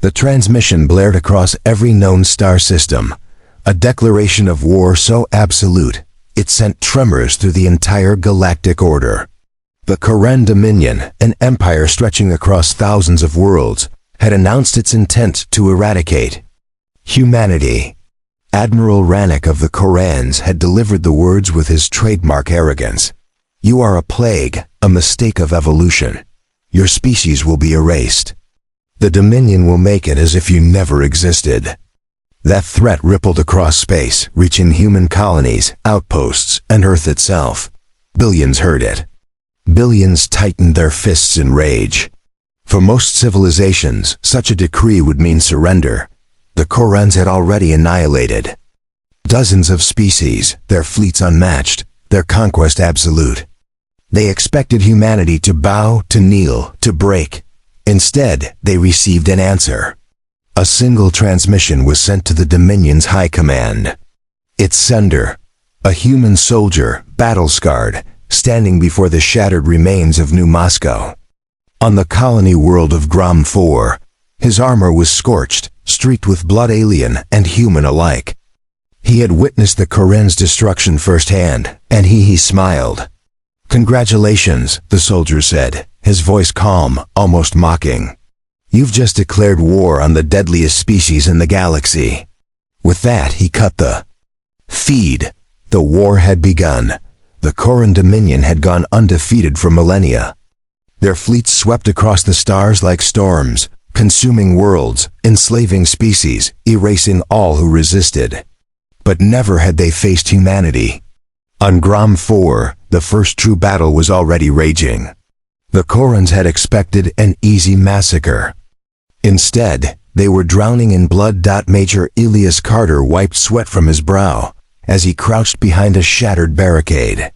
The transmission blared across every known star system, a declaration of war so absolute, it sent tremors through the entire galactic order. The Koran Dominion, an empire stretching across thousands of worlds, had announced its intent to eradicate humanity. Admiral Rannoch of the Korans had delivered the words with his trademark arrogance. "You are a plague, a mistake of evolution. Your species will be erased. The Dominion will make it as if you never existed." That threat rippled across space, reaching human colonies, outposts, and Earth itself. Billions heard it. Billions tightened their fists in rage. For most civilizations, such a decree would mean surrender. The Korans had already annihilated dozens of species, their fleets unmatched, their conquest absolute. They expected humanity to bow, to kneel, to break. Instead, they received an answer. A single transmission was sent to the Dominion's High Command. Its sender, a human soldier, battle-scarred, standing before the shattered remains of New Moscow. On the colony world of Grom 4, his armor was scorched, streaked with blood, alien and human alike. He had witnessed the Koran's destruction firsthand, and he smiled. "Congratulations," the soldier said, his voice calm, almost mocking. "You've just declared war on the deadliest species in the galaxy." With that, he cut the feed. The war had begun. The Koran Dominion had gone undefeated for millennia. Their fleets swept across the stars like storms, consuming worlds, enslaving species, erasing all who resisted. But never had they faced humanity. On Grom 4, the first true battle was already raging. The Korans had expected an easy massacre. Instead, they were drowning in blood. Major Elias Carter wiped sweat from his brow as he crouched behind a shattered barricade.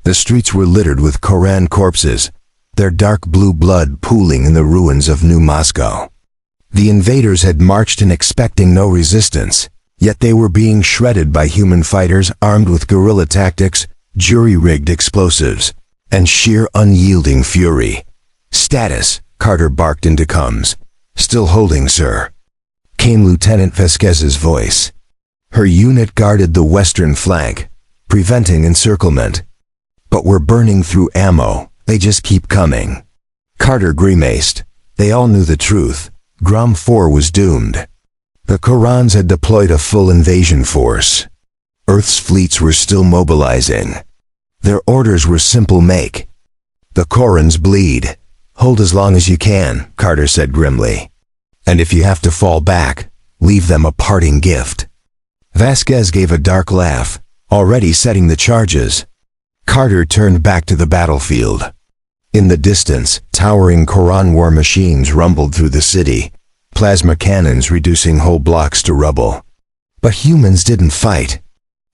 The streets were littered with Koran corpses, their dark blue blood pooling in the ruins of New Moscow. The invaders had marched in expecting no resistance, yet they were being shredded by human fighters armed with guerrilla tactics, jury-rigged explosives, and sheer unyielding fury. "Status," Carter barked into comms. "Still holding, sir," came Lieutenant Vasquez's voice. Her unit guarded the western flank, preventing encirclement. "But we're burning through ammo. They just keep coming." Carter grimaced. They all knew the truth. Grom 4 was doomed. The Korans had deployed a full invasion force. Earth's fleets were still mobilizing. Their orders were simple: make the Korans bleed. "Hold as long as you can," Carter said grimly. "And if you have to fall back, leave them a parting gift." Vasquez gave a dark laugh, already setting the charges. Carter turned back to the battlefield. In the distance, towering Koran war machines rumbled through the city, plasma cannons reducing whole blocks to rubble. But humans didn't fight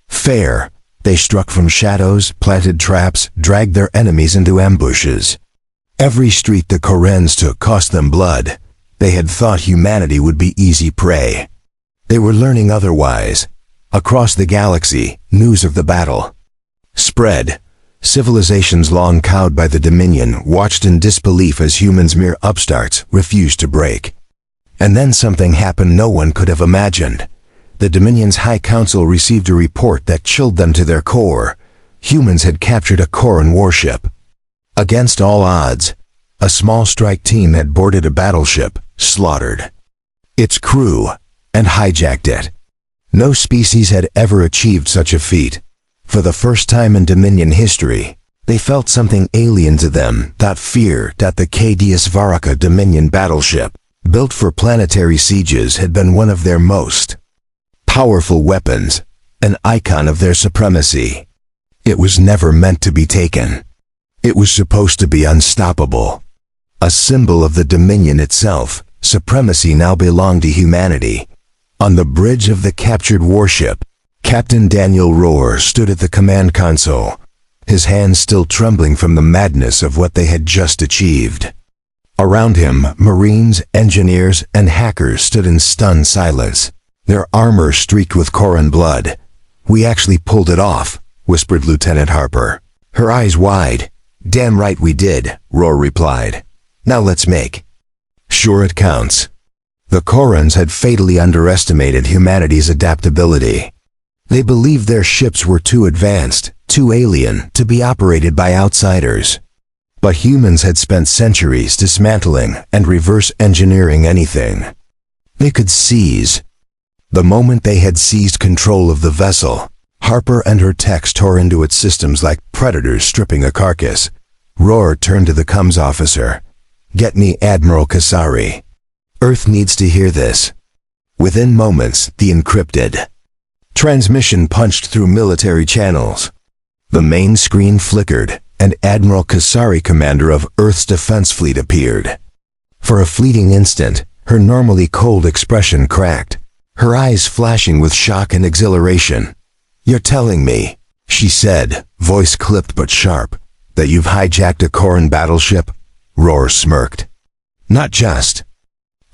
fair. They struck from shadows, planted traps, dragged their enemies into ambushes. Every street the Korans took cost them blood. They had thought humanity would be easy prey. They were learning otherwise. Across the galaxy, news of the battle spread. Civilizations long cowed by the Dominion watched in disbelief as humans, mere upstarts, refused to break. And then something happened no one could have imagined. The Dominion's High Council received a report that chilled them to their core. Humans had captured a Koran warship. Against all odds, a small strike team had boarded a battleship, slaughtered its crew, and hijacked it. No species had ever achieved such a feat. For the first time in Dominion history, they felt something alien to them. Fear. The deadliest Dominion battleship, built for planetary sieges, had been one of their most powerful weapons, an icon of their supremacy. It was never meant to be taken. It was supposed to be unstoppable. A symbol of the Dominion itself, supremacy now belonged to humanity. On the bridge of the captured warship, Captain Daniel Rohr stood at the command console, his hands still trembling from the madness of what they had just achieved. Around him, Marines, engineers, and hackers stood in stunned silence, their armor streaked with Koran blood. "We actually pulled it off," whispered Lieutenant Harper, her eyes wide. "Damn right we did," Rohr replied. "Now let's make sure it counts." The Korans had fatally underestimated humanity's adaptability. They believed their ships were too advanced, too alien, to be operated by outsiders. But humans had spent centuries dismantling and reverse engineering anything they could seize. The moment they had seized control of the vessel, Harper and her techs tore into its systems like predators stripping a carcass. Rohr turned to the comms officer. "Get me Admiral Kasari. Earth needs to hear this." Within moments, the encrypted transmission punched through military channels. The main screen flickered, and Admiral Kasari, commander of Earth's defense fleet, appeared. For a fleeting instant, her normally cold expression cracked, her eyes flashing with shock and exhilaration. "You're telling me," she said, voice clipped but sharp, "that you've hijacked a Koran battleship?" Rohr smirked. "Not just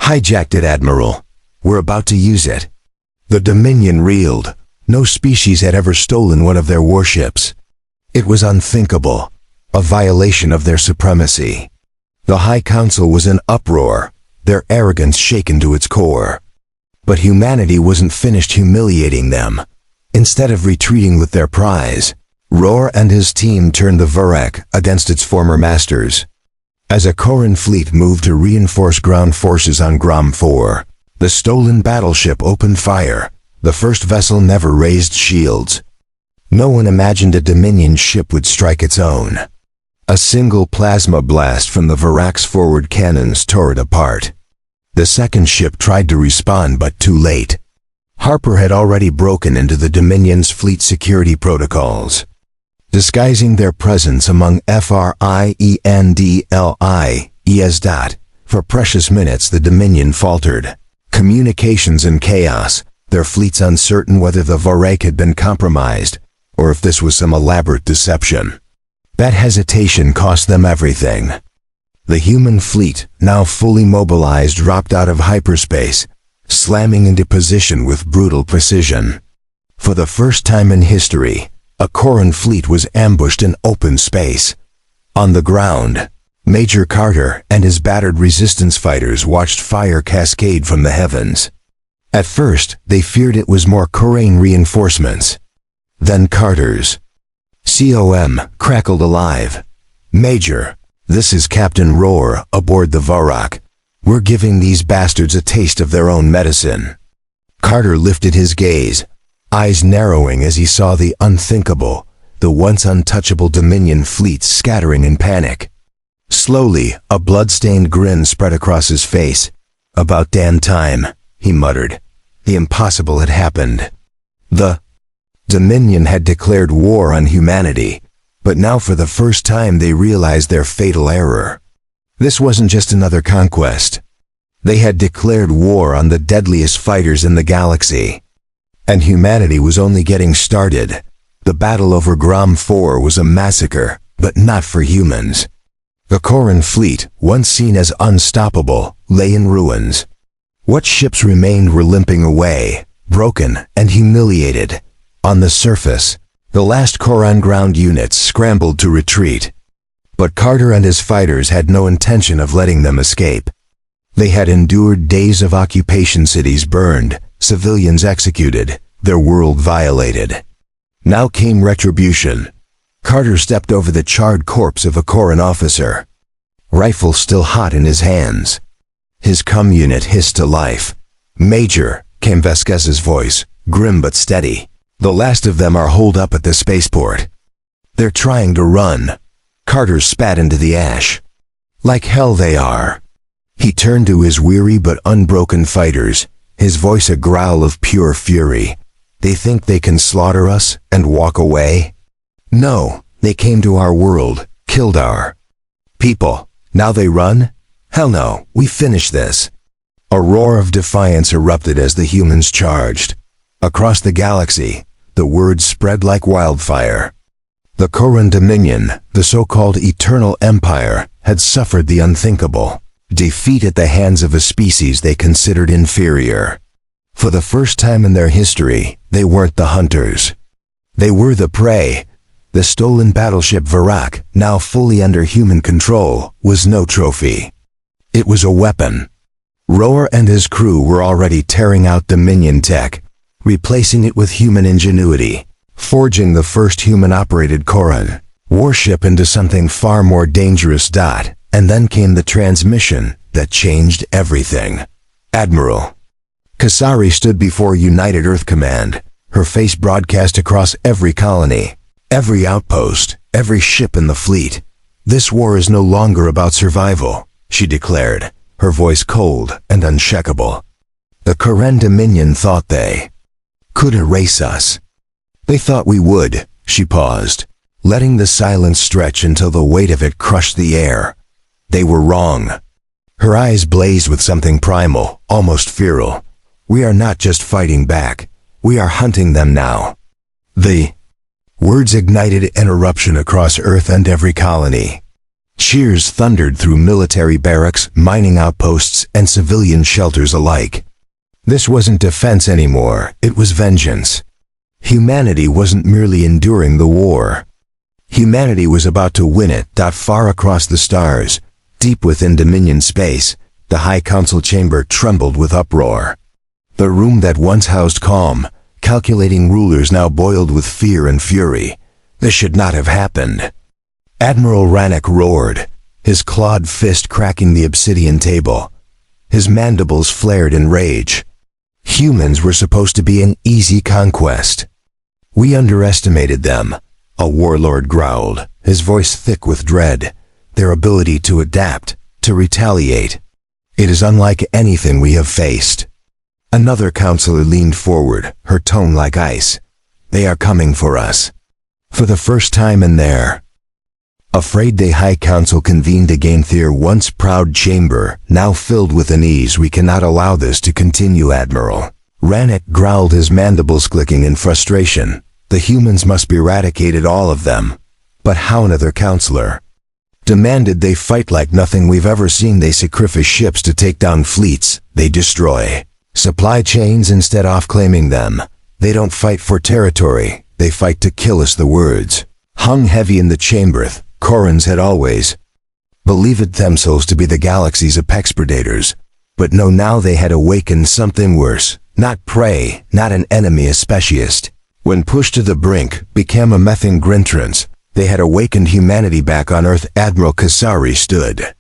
hijacked it, Admiral. We're about to use it." The Dominion reeled. No species had ever stolen one of their warships. It was unthinkable, a violation of their supremacy. The High Council was in uproar, their arrogance shaken to its core. But humanity wasn't finished humiliating them. Instead of retreating with their prize, Rohr and his team turned the Varak against its former masters. As a Koran fleet moved to reinforce ground forces on Gram 4, the stolen battleship opened fire. The first vessel never raised shields. No one imagined a Dominion ship would strike its own. A single plasma blast from the Varak's forward cannons tore it apart. The second ship tried to respond, but too late. Harper had already broken into the Dominion's fleet security protocols. Disguising their presence among FRIENDLIES. For precious minutes the Dominion faltered. Communications in chaos, their fleets uncertain whether the Varak had been compromised, or if this was some elaborate deception. That hesitation cost them everything. The human fleet, now fully mobilized, dropped out of hyperspace, slamming into position with brutal precision. For the first time in history, a Koran fleet was ambushed in open space. On the ground, Major Carter and his battered resistance fighters watched fire cascade from the heavens. At first, they feared it was more Koran reinforcements. Then Carter's COM crackled alive. "Major, this is Captain Rohr aboard the Varak. We're giving these bastards a taste of their own medicine." Carter lifted his gaze, eyes narrowing as he saw the unthinkable, the once untouchable Dominion fleet scattering in panic. Slowly, a blood-stained grin spread across his face. "About damn time," he muttered. The impossible had happened. The Dominion had declared war on humanity, but now for the first time they realized their fatal error. This wasn't just another conquest. They had declared war on the deadliest fighters in the galaxy. And humanity was only getting started. The battle over Gram 4 was a massacre, but not for humans. The Koran fleet, once seen as unstoppable, lay in ruins. What ships remained were limping away, broken and humiliated. On the surface, the last Koran ground units scrambled to retreat. But Carter and his fighters had no intention of letting them escape. They had endured days of occupation, cities burned, civilians executed, their world violated. Now came retribution. Carter stepped over the charred corpse of a Koran officer, rifle still hot in his hands. His comm unit hissed to life. "Major," came Vasquez's voice, grim but steady. "The last of them are holed up at the spaceport. They're trying to run." Carter spat into the ash. "Like hell they are." He turned to his weary but unbroken fighters, his voice a growl of pure fury. "They think they can slaughter us and walk away? No, they came to our world, killed our people. Now they run? Hell no, we finish this." A roar of defiance erupted as the humans charged. Across the galaxy, the word spread like wildfire. The Koran Dominion, the so-called Eternal Empire, had suffered the unthinkable. Defeat at the hands of a species they considered inferior. For the first time in their history, they weren't the hunters. They were the prey. The stolen battleship Varak, now fully under human control, was no trophy. It was a weapon. Roar and his crew were already tearing out Dominion tech, replacing it with human ingenuity, forging the first human-operated Koran warship into something far more dangerous. And then came the transmission that changed everything. Admiral Kasari stood before United Earth Command, her face broadcast across every colony, every outpost, every ship in the fleet. "This war is no longer about survival," she declared, her voice cold and unshakable. "The Koran Dominion thought they could erase us. They thought we would." She paused, letting the silence stretch until the weight of it crushed the air. "They were wrong." Her eyes blazed with something primal, almost feral. "We are not just fighting back. We are hunting them now." The words ignited an eruption across Earth and every colony. Cheers thundered through military barracks, mining outposts, and civilian shelters alike. This wasn't defense anymore, it was vengeance. Humanity wasn't merely enduring the war. Humanity was about to win it. Far across the stars, deep within Dominion space, the High Council chamber trembled with uproar. The room that once housed calm, calculating rulers now boiled with fear and fury. This should not have happened. Admiral Rannoch roared, his clawed fist cracking the obsidian table. His mandibles flared in rage. Humans were supposed to be an easy conquest. "We underestimated them," a warlord growled, his voice thick with dread. "Their ability to adapt, to retaliate. It is unlike anything we have faced." Another counselor leaned forward, her tone like ice. "They are coming for us. For the first time in their..." Afraid, the High Council convened again, their once proud chamber, now filled with unease. "We cannot allow this to continue, Admiral." Rannoch growled, his mandibles clicking in frustration. "The humans must be eradicated, all of them." "But how?" Another counselor demanded. "They fight like nothing we've ever seen. They sacrifice ships to take down fleets. They destroy supply chains instead of claiming them. They don't fight for territory, they fight to kill us." The words hung heavy in the chamber. Korans had always believed themselves to be the galaxy's apex predators. But no, now they had awakened something worse. Not prey, not an enemy, a speciest. When pushed to the brink, became a methane grintrance. They had awakened humanity back on Earth. Admiral Kasari stood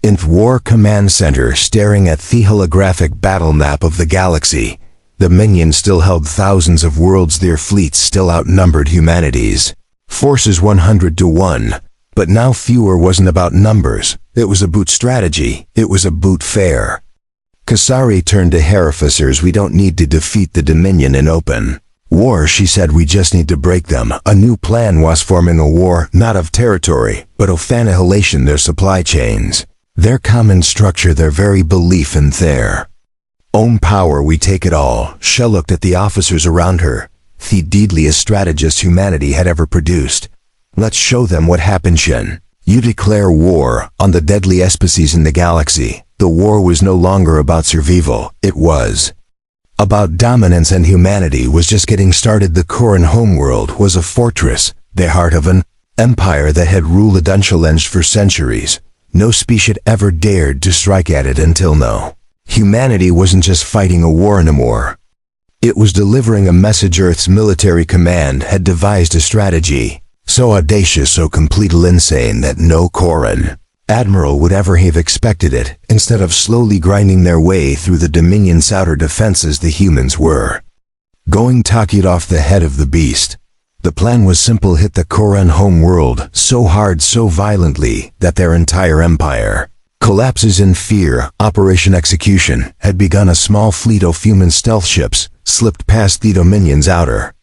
in the War Command Center, staring at the holographic battle map of the galaxy. The Minions still held thousands of worlds, their fleets still outnumbered humanity's forces 100 to 1. But now fewer wasn't about numbers, it was about strategy, it was about fair. Kasari turned to her officers. "We don't need to defeat the Dominion in open war," she said. "We just need to break them." A new plan was forming, a war not of territory, but of annihilation. Their supply chains, their common structure, their very belief in their own power. "We take it all." She looked at the officers around her, the deadliest strategists humanity had ever produced. "Let's show them what happens, Shin. You declare war on the deadliest species in the galaxy." The war was no longer about survival, it was about dominance, and humanity was just getting started. The Koran homeworld was a fortress, the heart of an empire that had ruled the Dunshland for centuries. No species ever dared to strike at it until now. Humanity wasn't just fighting a war anymore. It was delivering a message. Earth's military command had devised a strategy so audacious, so completely insane that no Koran admiral would ever have expected it. Instead of slowly grinding their way through the Dominion's outer defenses, the humans were going to cut off the head of the beast. The plan was simple: hit the Koran homeworld so hard, so violently, that their entire empire collapses in fear. Operation Execution had begun. A small fleet of human stealth ships slipped past the Dominion's outer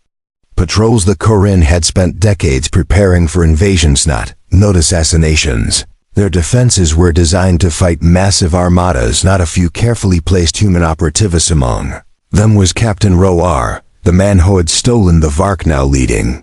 patrols. The Koran had spent decades preparing for invasions, not assassinations. Their defenses were designed to fight massive armadas. Not a few carefully placed human operatives. Among them was Captain Roar, the man who had stolen the Vark, now leading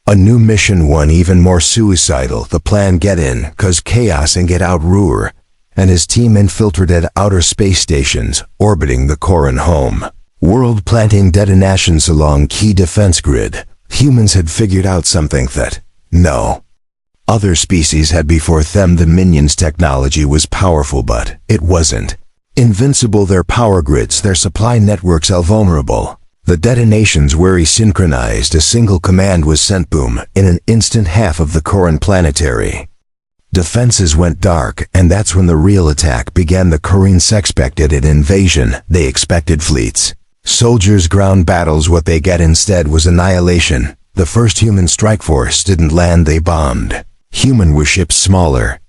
a new mission, one even more suicidal. The plan: get in, cause chaos, and get out. Roar and his team infiltrated outer space stations orbiting the Koran home world, planting detonations along key defense grid. Humans had figured out something that no other species had before them. The Minions' technology was powerful, but it wasn't Invincible, their power grids, their supply networks are vulnerable. The detonations were synchronized. A single command was sent. Boom. In an instant, half of the Koran planetary defenses went dark, and that's when the real attack began. The Koreans expected an invasion. They expected fleets, soldiers, ground battles. What they get instead was annihilation. The first human strike force didn't land, they bombed. Human warships, smaller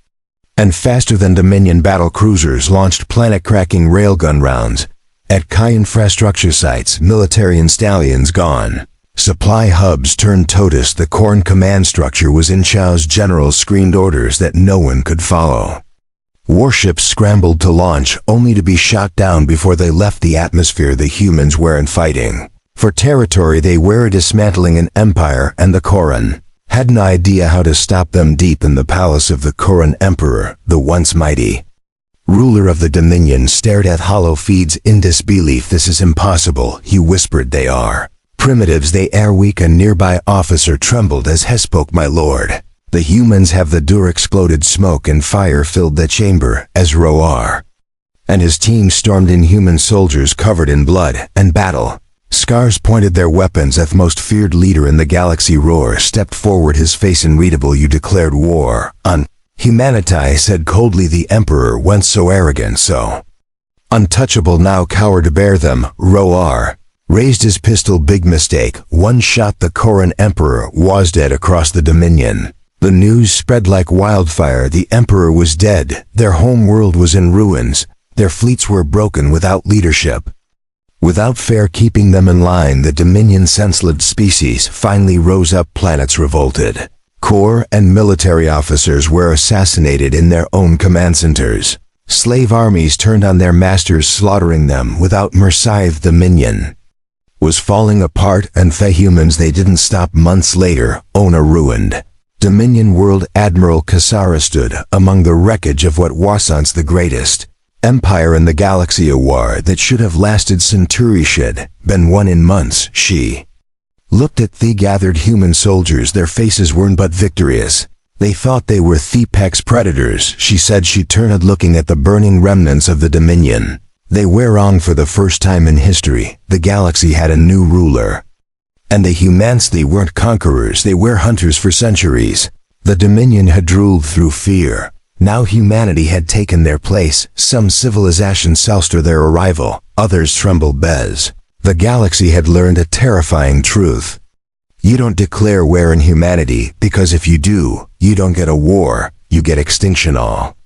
and faster than Dominion battle cruisers, launched planet-cracking railgun rounds at key infrastructure sites. Military stallions gone. Supply hubs turned toast. The Korean command structure was in chaos. Generals screamed orders that no one could follow. Warships scrambled to launch, only to be shot down before they left the atmosphere. The humans weren't fighting for territory, they were dismantling an empire, and the Korean had no idea how to stop them. Deep in the palace of the Korean emperor, the once mighty ruler of the Dominion stared at hollow feeds in disbelief. This is impossible, he whispered. They are primitives, they are weak. A nearby officer trembled as he spoke. My lord, the humans have the door. Exploded. Smoke and fire filled the chamber as Roar and his team stormed in. Human soldiers covered in blood and battle scars pointed their weapons at the most feared leader in the galaxy. Roar stepped forward, his face unreadable. You declared war on humanity, said coldly. The emperor, once so arrogant, so untouchable, now cower to bear them. Roar raised his pistol. Big mistake. One shot. The Korean emperor was dead across the Dominion. The news spread like wildfire. The emperor was dead. Their home world was in ruins. Their fleets were broken without leadership, without fair keeping them in line. The Dominion senseless species finally rose up. Planets revolted. Corps and military officers were assassinated in their own command centers. Slave armies turned on their masters, slaughtering them without mercy. The Dominion was falling apart, and for humans they didn't stop. Months later, Ona ruined Dominion world. Admiral Kasara stood among the wreckage of what was once the greatest empire in the galaxy. A war that should have lasted centuries should been won in months. She looked at the gathered human soldiers. Their faces weren't but victorious. They thought they were the apex predators. She said. She turned, looking at the burning remnants of the Dominion. They were wrong. For the first time in history, the galaxy had a new ruler. And the humans, they weren't conquerors, they were hunters. For centuries, the Dominion had ruled through fear. Now humanity had taken their place. Some civilizations celebrated their arrival, others trembled as the galaxy had learned a terrifying truth. You don't declare war in humanity, because if you do, you don't get a war, you get extinction. All